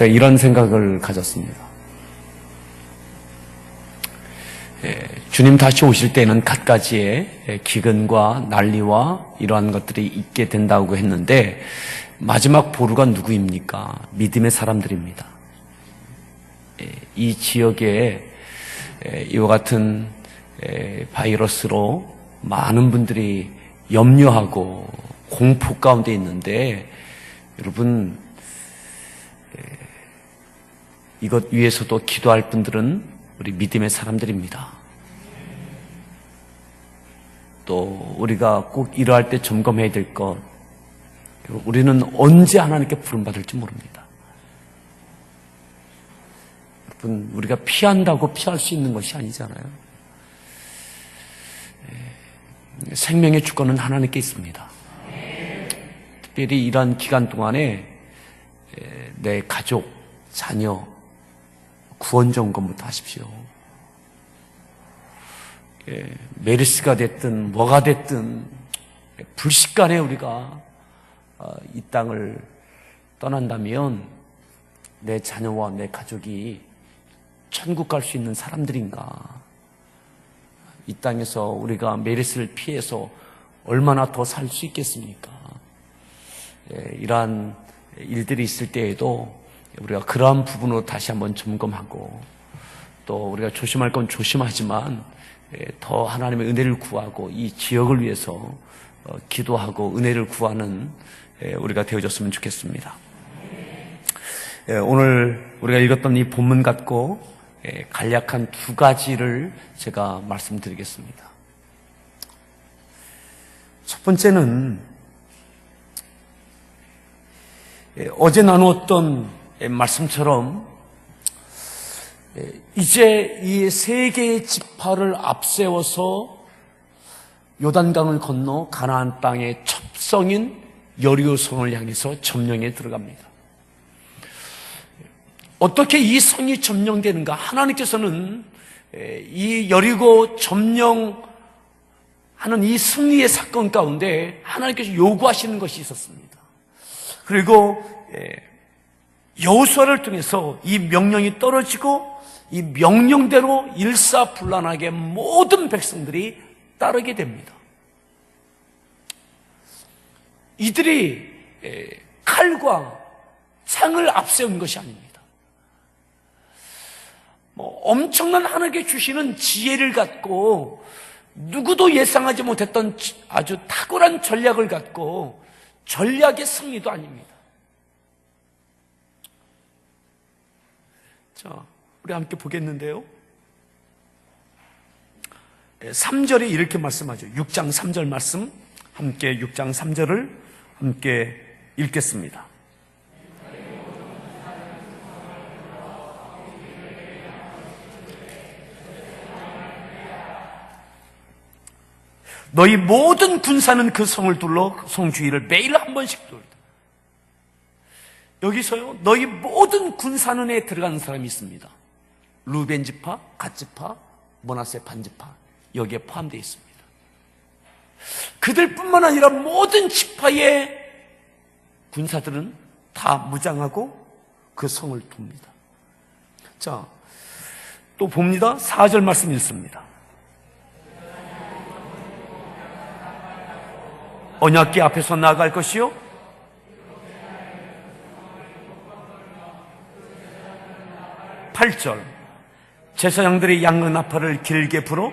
제가 이런 생각을 가졌습니다. 주님 다시 오실 때는 갖가지의 기근과 난리와 이러한 것들이 있게 된다고 했는데 마지막 보루가 누구입니까? 믿음의 사람들입니다. 이 지역에 이와 같은 바이러스로 많은 분들이 염려하고 공포 가운데 있는데 여러분 이것 위해서도 기도할 분들은 우리 믿음의 사람들입니다. 또 우리가 꼭 이러할 때 점검해야 될 것, 우리는 언제 하나님께 부름받을지 모릅니다. 여러분, 우리가 피한다고 피할 수 있는 것이 아니잖아요. 생명의 주권은 하나님께 있습니다. 특별히 이러한 기간 동안에 내 가족, 자녀 구원 점검부터 하십시오. 메르스가 됐든 뭐가 됐든 불식간에 우리가 이 땅을 떠난다면 내 자녀와 내 가족이 천국 갈 수 있는 사람들인가? 이 땅에서 우리가 메르스를 피해서 얼마나 더 살 수 있겠습니까? 이러한 일들이 있을 때에도 우리가 그러한 부분으로 다시 한번 점검하고 또 우리가 조심할 건 조심하지만 더 하나님의 은혜를 구하고 이 지역을 위해서 기도하고 은혜를 구하는 우리가 되어졌으면 좋겠습니다. 오늘 우리가 읽었던 이 본문 갖고 간략한 두 가지를 제가 말씀드리겠습니다. 첫 번째는 어제 나누었던 말씀처럼 이제 이 세 개의 지파를 앞세워서 요단강을 건너 가나안 땅의 첩성인 여리고성을 향해서 점령에 들어갑니다. 어떻게 이 성이 점령되는가? 하나님께서는 이 여리고 점령하는 이 승리의 사건 가운데 하나님께서 요구하시는 것이 있었습니다. 그리고 여호수아를 통해서 이 명령이 떨어지고 이 명령대로 일사불란하게 모든 백성들이 따르게 됩니다. 이들이 칼과 창을 앞세운 것이 아닙니다. 엄청난 하나님께 주시는 지혜를 갖고 누구도 예상하지 못했던 아주 탁월한 전략을 갖고 전략의 승리도 아닙니다. 자, 우리 함께 보겠는데요. 3절에 이렇게 말씀하죠. 6장 3절 말씀 함께 6장 3절을 함께 읽겠습니다. 너희 모든 군사는 그 성을 둘러 성 주위를 매일 한 번씩 돌다. 여기서요, 너희 모든 군사는에 들어가는 사람이 있습니다. 루벤 지파, 갓 지파, 므낫세 반 지파, 여기에 포함되어 있습니다. 그들뿐만 아니라 모든 지파의 군사들은 다 무장하고 그 성을 둡니다. 자, 또 봅니다. 4절 말씀 읽습니다. 언약궤 앞에서 나아갈 것이요, 8절 제사장들이 양의 나팔을 길게 불어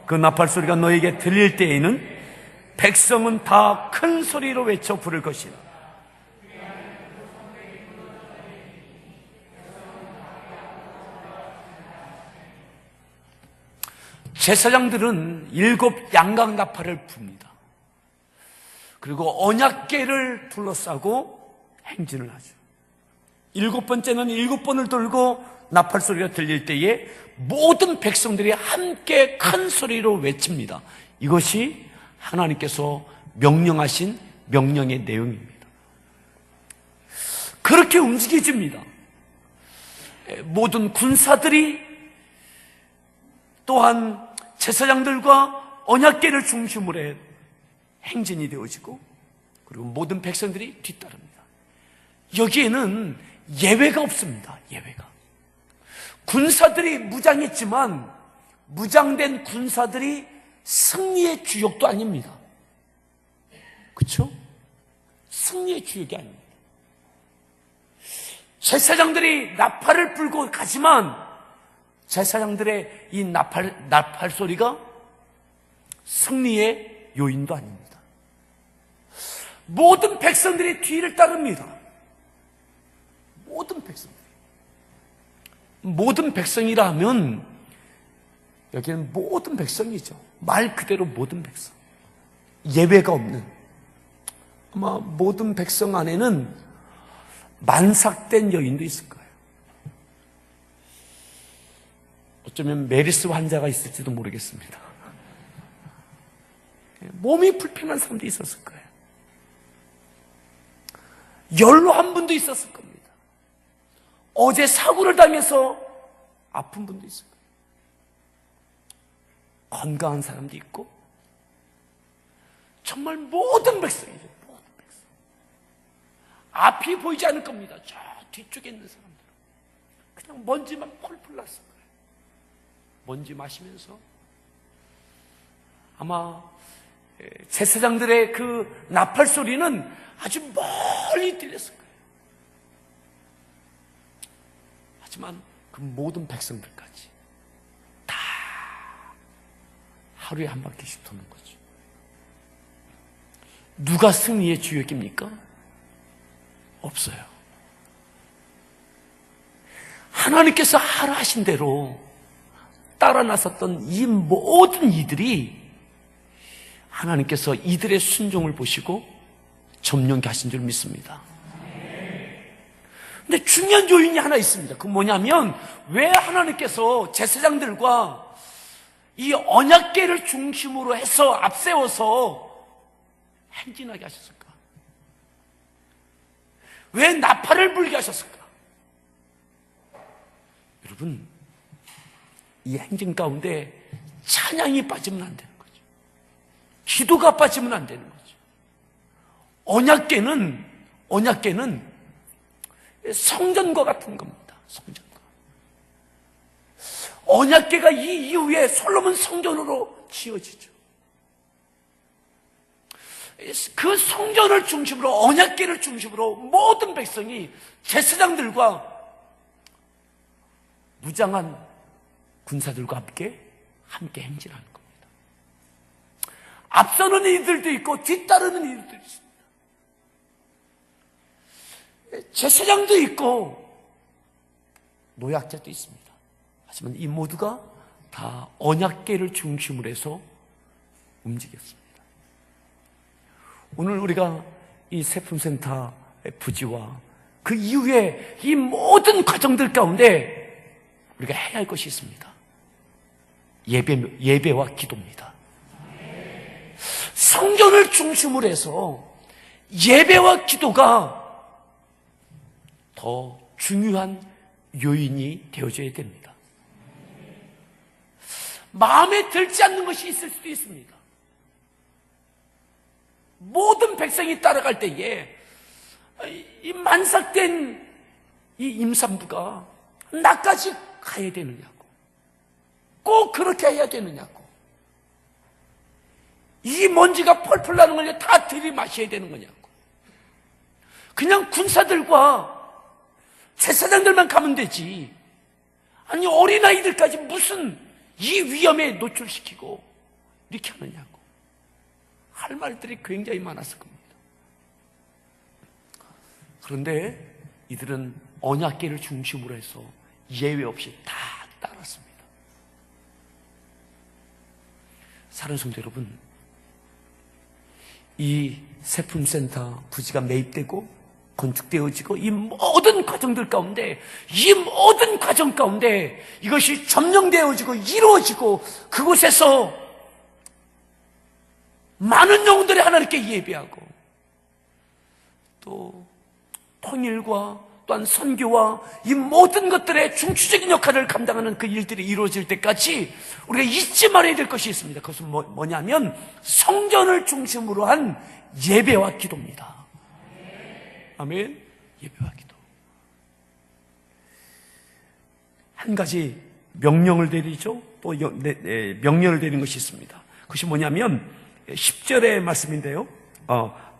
그 나팔 소리가 너에게 들릴 때에는 백성은 다 큰 소리로 외쳐 부를 것이다. 제사장들은 7 양각 나팔을 붑니다. 그리고 언약궤를 둘러싸고 행진을 하죠. 7번째는 7번을 돌고 나팔 소리가 들릴 때에 모든 백성들이 함께 큰 소리로 외칩니다. 이것이 하나님께서 명령하신 명령의 내용입니다. 그렇게 움직여집니다. 모든 군사들이 또한 제사장들과 언약궤를 중심으로 해 행진이 되어지고 그리고 모든 백성들이 뒤따릅니다. 여기에는 예외가 없습니다. 예외가. 군사들이 무장했지만 무장된 군사들이 승리의 주역도 아닙니다. 그렇죠? 승리의 주역이 아닙니다. 제사장들이 나팔을 불고 가지만 제사장들의 이 나팔 소리가 승리의 요인도 아닙니다. 모든 백성들이 뒤를 따릅니다. 모든 백성들이. 모든 백성이라 하면 여기는 모든 백성이죠. 말 그대로 모든 백성. 예외가 없는. 아마 모든 백성 안에는 만삭된 여인도 있을 거예요. 어쩌면 메르스 환자가 있을지도 모르겠습니다. 몸이 불편한 사람도 있었을 거예요. 연로한 분도 있었을 겁니다. 어제 사고를 당해서 아픈 분도 있을 거예요. 건강한 사람도 있고, 정말 모든 백성이죠. 모든 백성. 앞이 보이지 않을 겁니다. 저 뒤쪽에 있는 사람들은 그냥 먼지만 펄펄 났을 거예요. 먼지 마시면서 아마 제사장들의 그 나팔 소리는 아주 멀리 들렸을 거예요. 하지만 그 모든 백성들까지 다 하루에 한 바퀴씩 도는 거죠. 누가 승리의 주역입니까? 없어요. 하나님께서 하라 하신 대로 따라 나섰던 이 모든 이들이 하나님께서 이들의 순종을 보시고 점령케 하신 줄 믿습니다. 근데 중요한 요인이 하나 있습니다. 그건 뭐냐면, 왜 하나님께서 제사장들과 이 언약궤를 중심으로 해서 앞세워서 행진하게 하셨을까? 왜 나팔을 불게 하셨을까? 여러분, 이 행진 가운데 찬양이 빠지면 안 되는 거죠. 기도가 빠지면 안 되는 거죠. 언약궤는 성전과 같은 겁니다. 성전과. 언약궤가 이 이후에 솔로몬 성전으로 지어지죠. 그 성전을 중심으로, 언약궤를 중심으로 모든 백성이 제사장들과 무장한 군사들과 함께 행진하는 겁니다. 앞서는 이들도 있고 뒤따르는 이들도 있습니다. 제사장도 있고 노약자도 있습니다. 하지만 이 모두가 다 언약궤를 중심으로 해서 움직였습니다. 오늘 우리가 이 세품센터의 부지와 그 이후에 이 모든 과정들 가운데 우리가 해야 할 것이 있습니다. 예배와 기도입니다. 성전을 중심으로 해서 예배와 기도가 더 중요한 요인이 되어져야 됩니다. 마음에 들지 않는 것이 있을 수도 있습니다. 모든 백성이 따라갈 때에 이 만삭된 이 임산부가 나까지 가야 되느냐고, 꼭 그렇게 해야 되느냐고, 이 먼지가 펄펄 나는 걸 다 들이마셔야 되는 거냐고, 그냥 군사들과 제사장들만 가면 되지, 아니 어린아이들까지 무슨 이 위험에 노출시키고 이렇게 하느냐고 할 말들이 굉장히 많았을 겁니다. 그런데 이들은 언약궤를 중심으로 해서 예외 없이 다 따랐습니다. 사랑하는 성도 여러분, 이 세품센터 부지가 매입되고 건축되어지고 이 모든 과정들 가운데, 이 모든 과정 가운데 이것이 점령되어지고 이루어지고 그곳에서 많은 영혼들이 하나님께 예배하고 또 통일과 또한 선교와 이 모든 것들의 중추적인 역할을 감당하는 그 일들이 이루어질 때까지 우리가 잊지 말아야 될 것이 있습니다. 그것은 뭐냐면 성전을 중심으로 한 예배와 기도입니다. 아멘. 예배와 기도. 한 가지 명령을 내리죠. 또 명령을 내린 것이 있습니다. 그것이 뭐냐면 10절의 말씀인데요.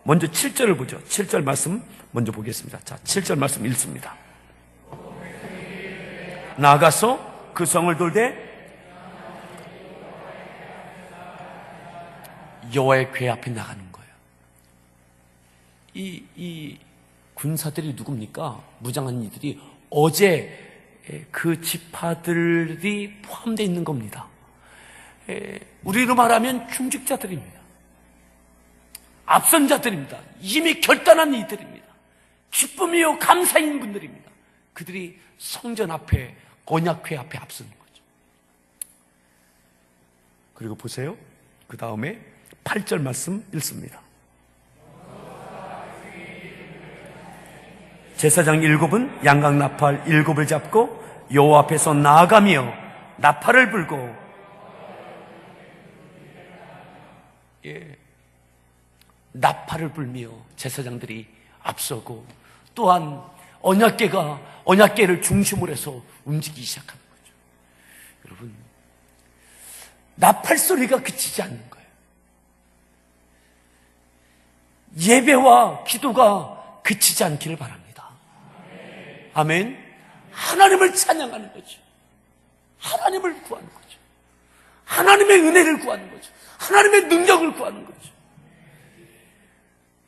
먼저 7절을 보죠. 7절 말씀 먼저 보겠습니다. 자, 7절 말씀 읽습니다. 나아가서 그 성을 돌되 여호와의 궤 앞에 나가는 거예요. 이 군사들이 누굽니까? 무장한 이들이 어제 그 지파들이 포함되어 있는 겁니다. 우리로 말하면 중직자들입니다. 앞선 자들입니다. 이미 결단한 이들입니다. 기쁨이요 감사인 분들입니다. 그들이 성전 앞에 언약궤 앞에 앞서는 거죠. 그리고 보세요. 그 다음에 8절 말씀 읽습니다. 제사장 7은 양각 나팔 7을 잡고 여호와 앞에서 나아가며 나팔을 불고 나팔을 불며 제사장들이 앞서고 또한 언약궤를 중심으로 해서 움직이기 시작하는 거죠. 여러분, 나팔 소리가 그치지 않는 거예요. 예배와 기도가 그치지 않기를 바랍니다. 아멘. 하나님을 찬양하는 거죠. 하나님을 구하는 거죠. 하나님의 은혜를 구하는 거죠. 하나님의 능력을 구하는 거죠.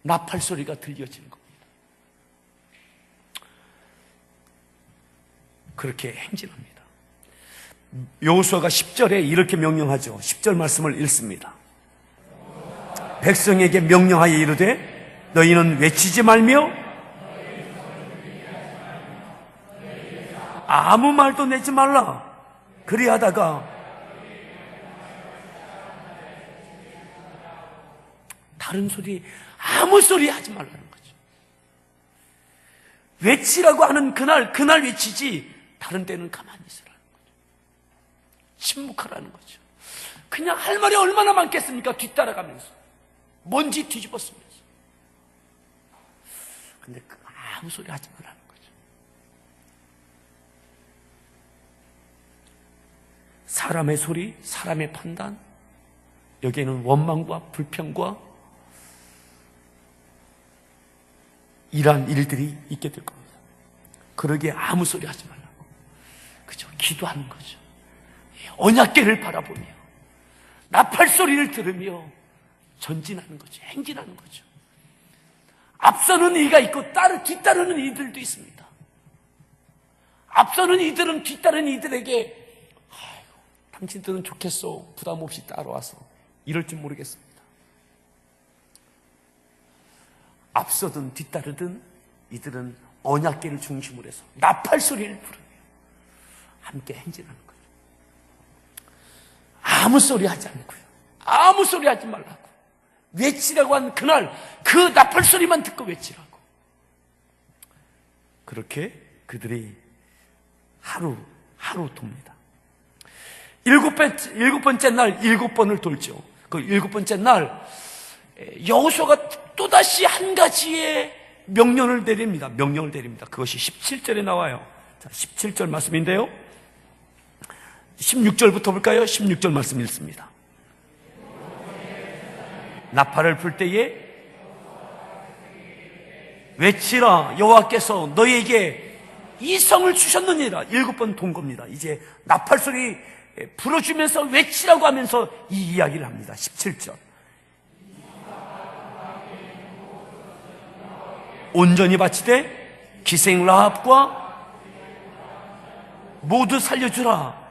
나팔 소리가 들려지는 겁니다. 그렇게 행진합니다. 여호수아가 10절에 이렇게 명령하죠. 10절 말씀을 읽습니다. 백성에게 명령하여 이르되 너희는 외치지 말며 아무 말도 내지 말라. 그리하다가 다른 소리, 아무 소리 하지 말라는 거죠. 외치라고 하는 그날 외치지 다른 때는 가만히 있으라는 거죠. 침묵하라는 거죠. 그냥 할 말이 얼마나 많겠습니까? 뒤따라가면서 먼지 뒤집었으면서. 근데 아무 소리 하지 말라는 거죠. 사람의 소리, 사람의 판단, 여기에는 원망과 불평과 이러한 일들이 있게 될 겁니다. 그러기에 아무 소리 하지 말라고. 그죠? 기도하는 거죠. 언약궤를 바라보며 나팔 소리를 들으며 전진하는 거죠. 행진하는 거죠. 앞서는 이가 있고 뒤따르는 이들도 있습니다. 앞서는 이들은 뒤따르는 이들에게 당신들은 좋겠어, 부담 없이 따라와서 이럴지 모르겠습니다. 앞서든 뒤따르든 이들은 언약궤를 중심으로 해서 나팔 소리를 부르며 함께 행진하는 거죠. 아무 소리 하지 않고요. 아무 소리 하지 말라고. 외치라고 한 그날 그 나팔 소리만 듣고 외치라고. 그렇게 그들이 하루 돕니다. 일곱 번째 날 7번을 돌죠. 그 7번째 날 여호수아가 또다시 한 가지의 명령을 내립니다. 그것이 17절에 나와요. 자, 17절 말씀인데요. 16절부터 볼까요? 16절 말씀 읽습니다. 나팔을 불 때에 외치라. 여호와께서 너희에게 이 성을 주셨느니라. 7번 돈 겁니다. 이제 나팔 소리 불어주면서 외치라고 하면서 이 이야기를 합니다. 17절. 온전히 바치되 기생 라합과 모두 살려주라.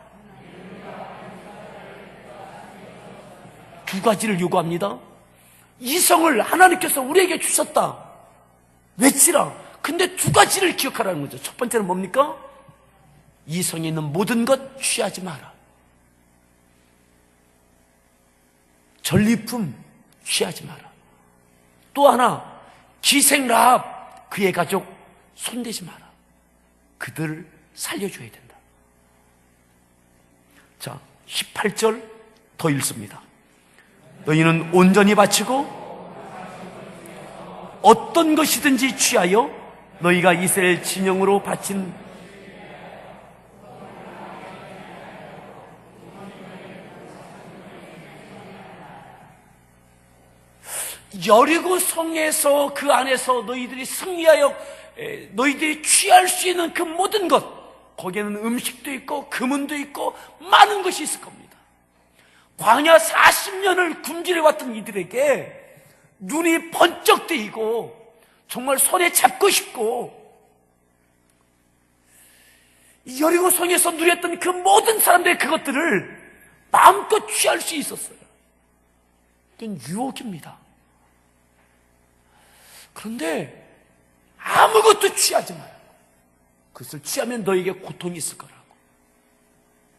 두 가지를 요구합니다. 이 성을 하나님께서 우리에게 주셨다. 외치라. 근데 두 가지를 기억하라는 거죠. 첫 번째는 뭡니까? 이 성에 있는 모든 것 취하지 마라. 전리품 취하지 마라. 또 하나, 기생 라합, 그의 가족 손대지 마라. 그들을 살려줘야 된다. 자, 18절 더 읽습니다. 너희는 온전히 바치고 어떤 것이든지 취하여 너희가 이스라엘 진영으로 바친 여리고 성에서 그 안에서 너희들이 승리하여 너희들이 취할 수 있는 그 모든 것, 거기에는 음식도 있고 금은도 있고 많은 것이 있을 겁니다. 광야 40년을 굶주려왔던 이들에게 눈이 번쩍 뜨이고 정말 손에 잡고 싶고 여리고 성에서 누렸던 그 모든 사람들의 그것들을 마음껏 취할 수 있었어요. 이건 유혹입니다. 그런데 아무것도 취하지 마요. 그것을 취하면 너에게 고통이 있을 거라고.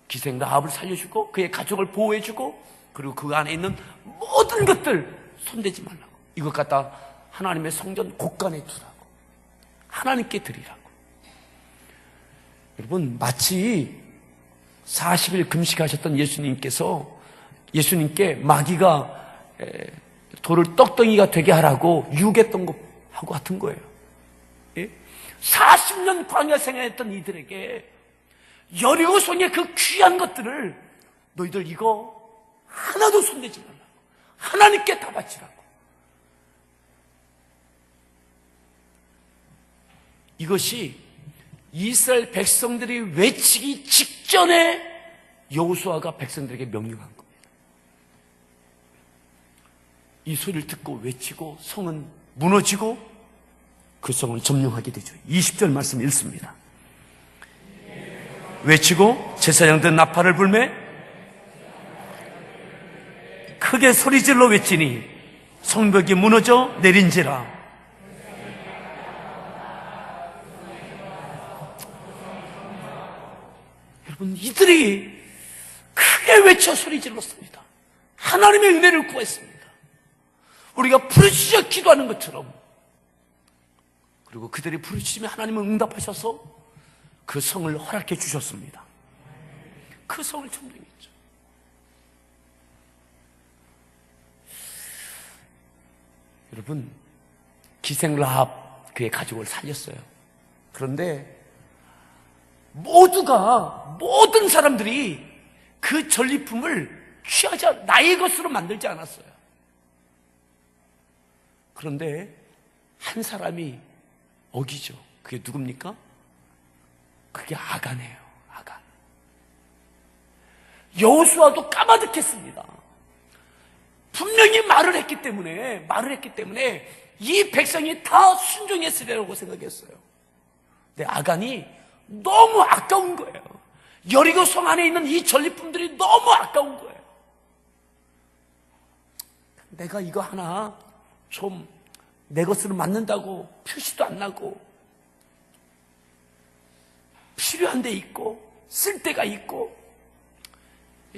기생 라합을 살려주고 그의 가족을 보호해주고 그리고 그 안에 있는 모든 것들 손대지 말라고. 이것 갖다 하나님의 성전 곳간에 두라고. 하나님께 드리라고. 여러분, 마치 40일 금식하셨던 예수님께 마귀가 돌을 떡덩이가 되게 하라고 유혹했던 것하고 같은 거예요. 40년 광야 생활했던 이들에게 여리고성의 그 귀한 것들을 너희들 이거 하나도 손대지 말라고. 하나님께 다 바치라고. 이것이 이스라엘 백성들이 외치기 직전에 여호수아가 백성들에게 명령한 겁니다. 이 소리를 듣고 외치고 성은 무너지고 그 성을 점령하게 되죠. 20절 말씀 읽습니다. 외치고 제사장들 나팔을 불매 크게 소리질러 외치니 성벽이 무너져 내린지라. 여러분, 이들이 크게 외쳐 소리질렀습니다. 하나님의 은혜를 구했습니다. 우리가 부르짖어 기도하는 것처럼. 그리고 그들이 부르짖으면 하나님은 응답하셔서 그 성을 허락해 주셨습니다. 그 성을 점령했죠. 여러분, 기생 라합 그의 가족을 살렸어요. 그런데 모든 사람들이 그 전리품을 나의 것으로 만들지 않았어요. 그런데 한 사람이 어기죠. 그게 누굽니까? 그게 아간이에요. 아간. 여호수아도 까마득했습니다. 분명히 말을 했기 때문에 이 백성이 다 순종했으리라고 생각했어요. 근데 아간이 너무 아까운 거예요. 여리고 성 안에 있는 이 전리품들이 너무 아까운 거예요. 내가 이거 하나 좀 내 것으로 맞는다고 표시도 안 나고 필요한 데 있고 쓸 데가 있고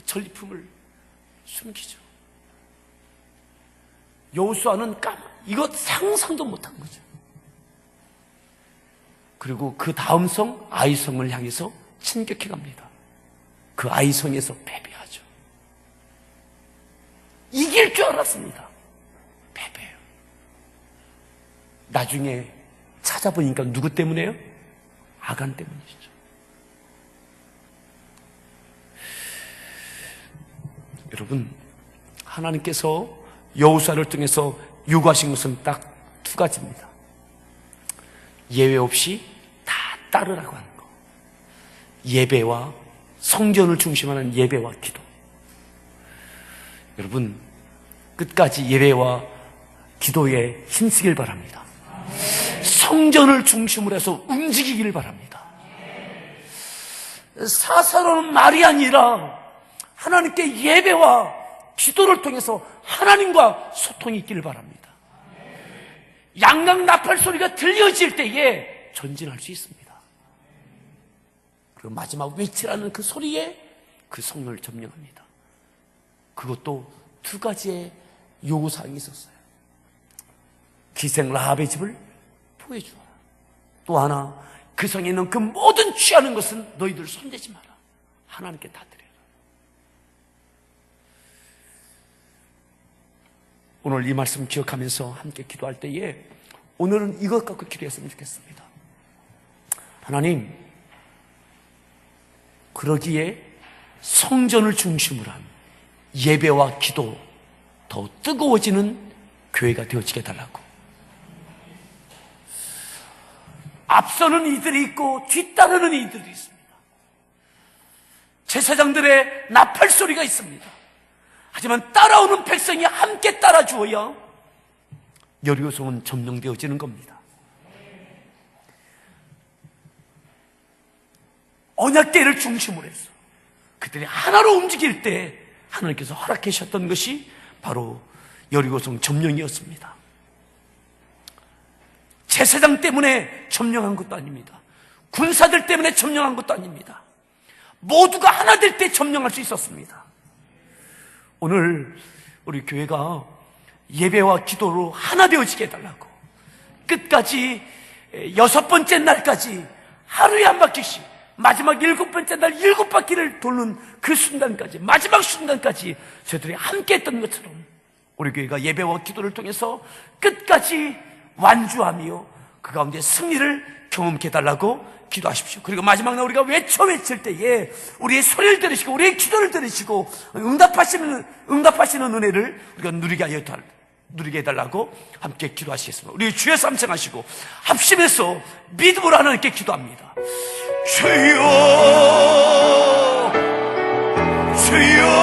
전리품을 숨기죠. 여호수아는 이것 상상도 못한 거죠. 그리고 그 다음 성 아이성을 향해서 진격해 갑니다. 그 아이성에서 패배하죠. 이길 줄 알았습니다. 패배해요. 나중에 찾아보니까 누구 때문에요? 아간 때문이죠. 여러분, 하나님께서 여호수아를 통해서 요구하신 것은 딱 두 가지입니다. 예외 없이 다 따르라고 하는 거. 예배와 성전을 중심하는 예배와 기도. 여러분, 끝까지 예배와 기도에 힘쓰길 바랍니다. 성전을 중심으로 해서 움직이기를 바랍니다. 사사로운 말이 아니라 하나님께 예배와 기도를 통해서 하나님과 소통이 있기를 바랍니다. 양강 나팔 소리가 들려질 때에 전진할 수 있습니다. 그리고 마지막 외치라는 그 소리에 그 성령을 점령합니다. 그것도 두 가지의 요구사항이 있었어요. 기생 라합의 집을 보여주어라. 또 하나, 그 성에 있는 그 모든 취하는 것은 너희들 손대지 마라. 하나님께 다 드려라. 오늘 이 말씀 기억하면서 함께 기도할 때에 오늘은 이것 갖고 기도했으면 좋겠습니다. 하나님, 그러기에 성전을 중심으로 한 예배와 기도 더 뜨거워지는 교회가 되어지게 해달라고. 앞서는 이들이 있고 뒤따르는 이들이 있습니다. 제사장들의 나팔 소리가 있습니다. 하지만 따라오는 백성이 함께 따라주어야 여리고성은 점령되어지는 겁니다. 언약궤를 중심으로 해서 그들이 하나로 움직일 때 하나님께서 허락해 주셨던 것이 바로 여리고성 점령이었습니다. 제사장 때문에 점령한 것도 아닙니다. 군사들 때문에 점령한 것도 아닙니다. 모두가 하나 될 때 점령할 수 있었습니다. 오늘 우리 교회가 예배와 기도로 하나 되어지게 해달라고, 끝까지 6번째 날까지 하루에 한 바퀴씩, 마지막 7번째 날 7바퀴를 돌는 그 순간까지, 마지막 순간까지 저희들이 함께 했던 것처럼 우리 교회가 예배와 기도를 통해서 끝까지 완주하며 그 가운데 승리를 경험케 해달라고 기도하십시오. 그리고 마지막 날 우리가 외칠 때에 우리의 소리를 들으시고 우리의 기도를 들으시고 응답하시는 은혜를 우리가 누리게 해달라고 함께 기도하시겠습니다. 우리 주여 삼창하시고 합심해서 믿음으로 하나님께 기도합니다. 주여, 주여.